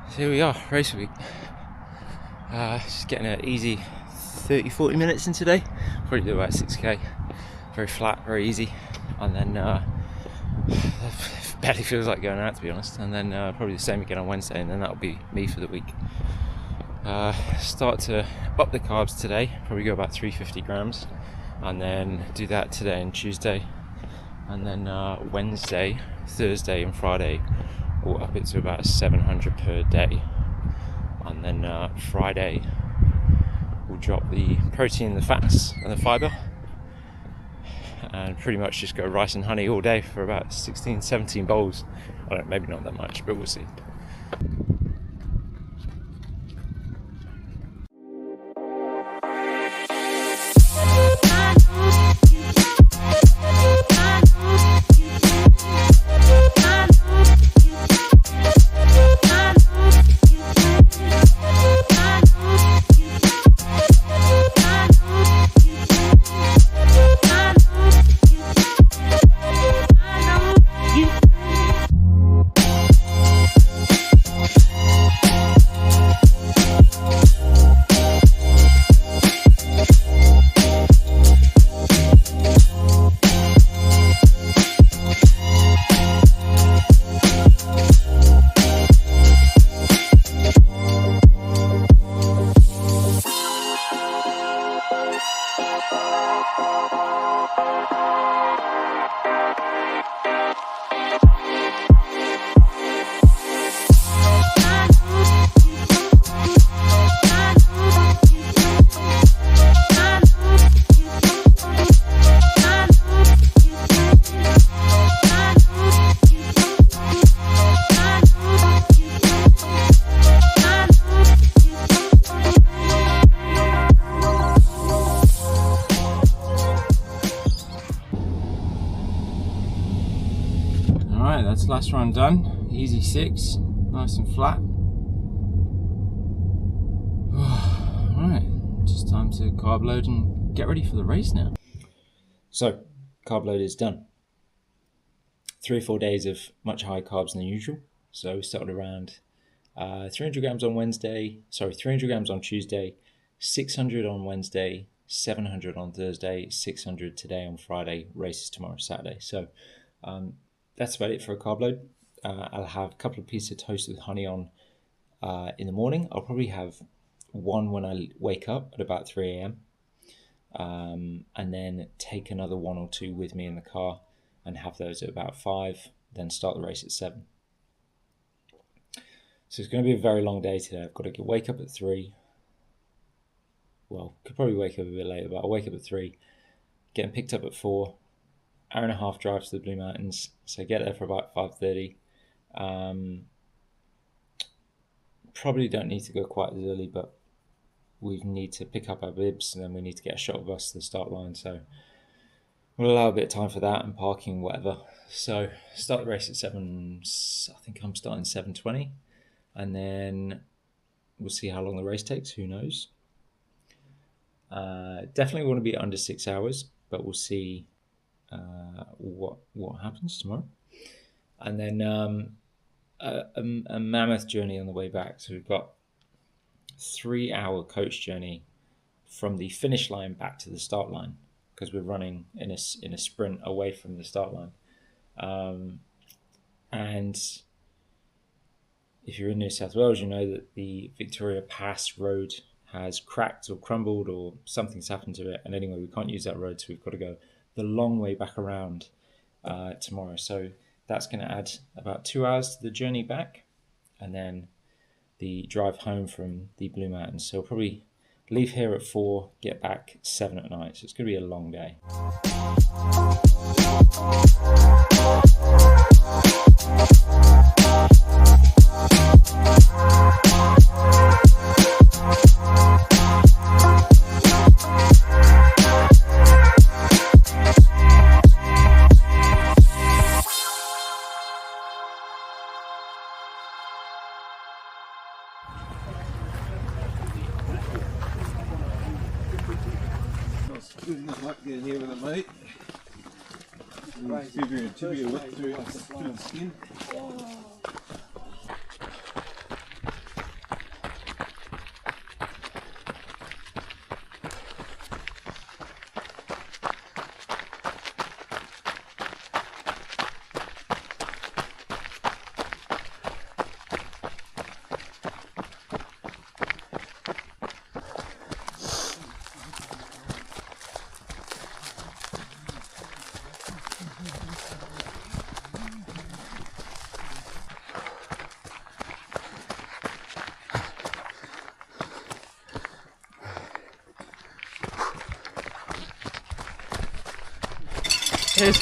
So here we are, race week. Just getting an easy 30-40 minutes in today. Probably do about 6k. Very flat, very easy. And then barely feels like going out, to be honest. And then probably the same again on Wednesday, and then that'll be me for the week. Start to up the carbs today, probably go about 350 grams, and then do that today and Tuesday. And then Wednesday, Thursday and Friday we'll up it to about 700 per day. And then Friday we'll drop the protein, the fats and the fibre, and pretty much just go rice and honey all day for about 16-17 bowls. I don't know, maybe not that much, but we'll see. Alright, that's last run done. Easy 6, nice and flat. Alright, just time to carb load and get ready for the race now. So, carb load is done. 3 or 4 days of much higher carbs than usual. So we started around 300 grams on 300 grams on Tuesday, 600 on Wednesday, 700 on Thursday, 600 today on Friday, races tomorrow, Saturday. So that's about it for a carb load. I'll have a couple of pieces of toast with honey on in the morning. I'll probably have one when I wake up at about 3 a.m. And then take another 1 or 2 with me in the car and have those at about 5, then start the race at 7. So it's going to be a very long day today. I've got to wake up at 3. Well, could probably wake up a bit later, but I'll wake up at 3, getting picked up at 4, hour and a half drive to the Blue Mountains, so get there for about 5:30. Probably don't need to go quite as early, but we need to pick up our bibs and then we need to get a shuttle bus to the start line, so we'll allow a bit of time for that and parking, whatever. So start the race at 7. I think I'm starting 7:20, and then we'll see how long the race takes. Who knows? Definitely want to be under 6 hours, but we'll see what happens tomorrow. And then a mammoth journey on the way back. So we've got 3-hour coach journey from the finish line back to the start line, because we're running in a sprint away from the start line. And if you're in New South Wales, you know that the Victoria Pass road has cracked or crumbled or something's happened to it, and anyway we can't use that road, so we've got to go the long way back around tomorrow. So that's going to add about 2 hours to the journey back, and then the drive home from the Blue Mountains. So we'll probably leave here at 4, get back 7 at night. So it's going to be a long day. Good enough luck getting here with it, mate. Tibia whip through the skin. Cheers.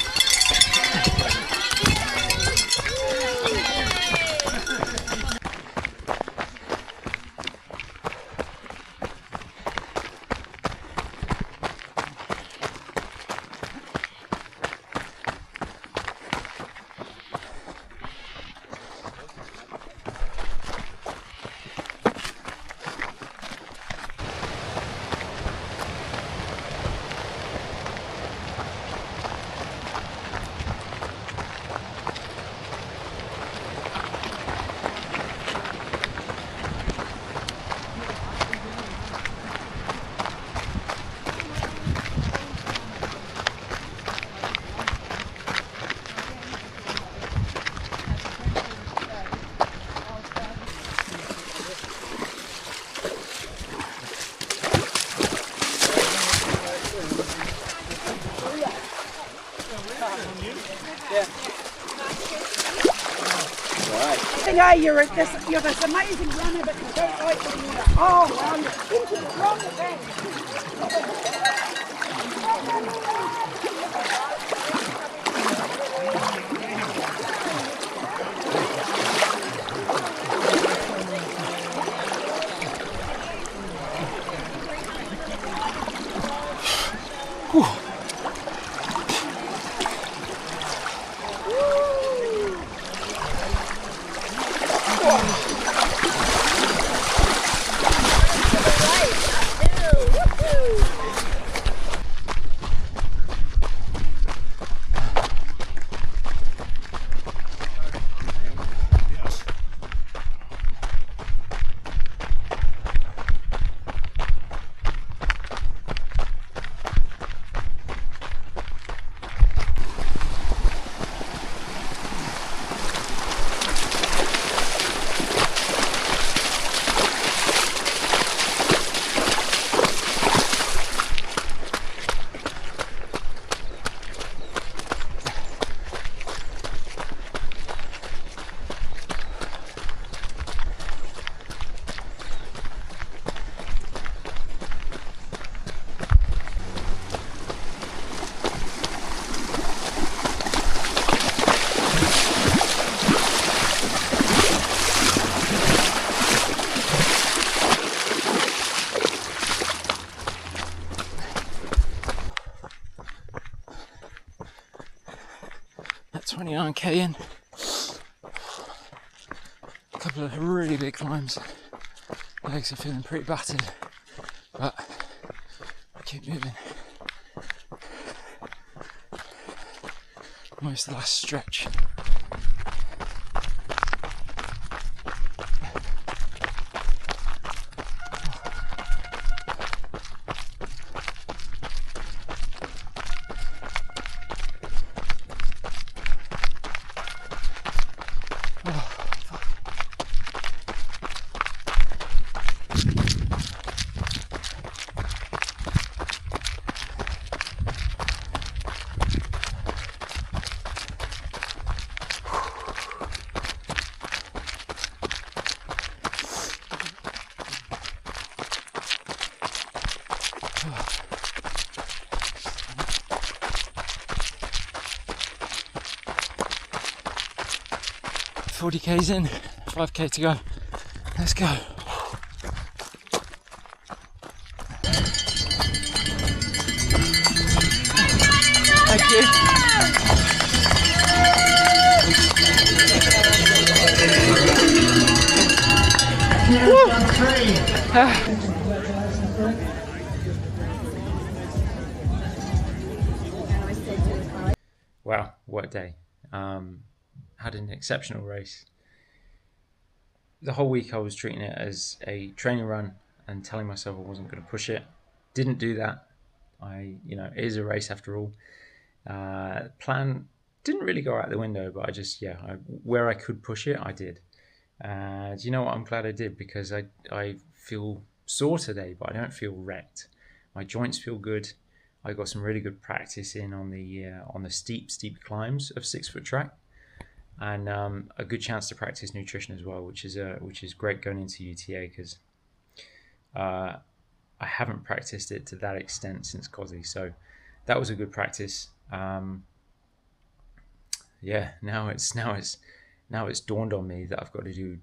You're this amazing runner, but you don't like the water. Oh, well, you're into the wrong event. At 29k in, a couple of really big climbs. Legs are feeling pretty battered, but I keep moving. Almost the last stretch. $40k's in, 5k to go. Let's go. Thank you. Wow, what a day. Had an exceptional race. The whole week I was treating it as a training run and telling myself I wasn't going to push it. Didn't do that. It is a race after all. Plan didn't really go out the window, but where I could push it, I did. Do you know what? I'm glad I did, because I feel sore today, but I don't feel wrecked. My joints feel good. I got some really good practice in on the steep climbs of 6 foot track, and a good chance to practice nutrition as well, which is great going into UTA, because I haven't practiced it to that extent since COSI. So that was a good practice. now it's dawned on me that I've got to do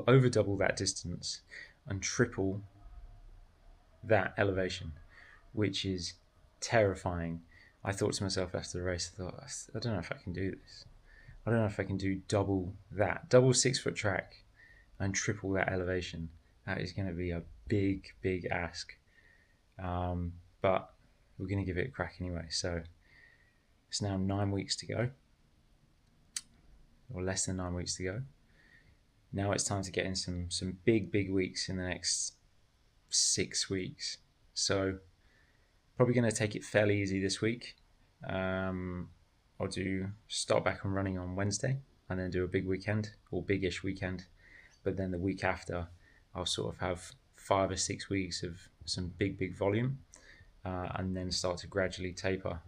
over double that distance and triple that elevation, which is terrifying. I thought to myself after the race, I don't know if I can do this. I don't know if I can do double 6 foot track and triple that elevation. That is going to be a big, big ask. But we're going to give it a crack anyway. So it's now 9 weeks to go, or less than 9 weeks to go. Now it's time to get in some big, big weeks in the next 6 weeks. So probably going to take it fairly easy this week. I'll start back on running on Wednesday and then do a big weekend or big-ish weekend. But then the week after, I'll sort of have 5 or 6 weeks of some big volume, and then start to gradually taper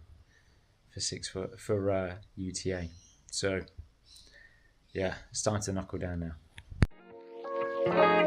for UTA. So yeah, it's time to knuckle down now.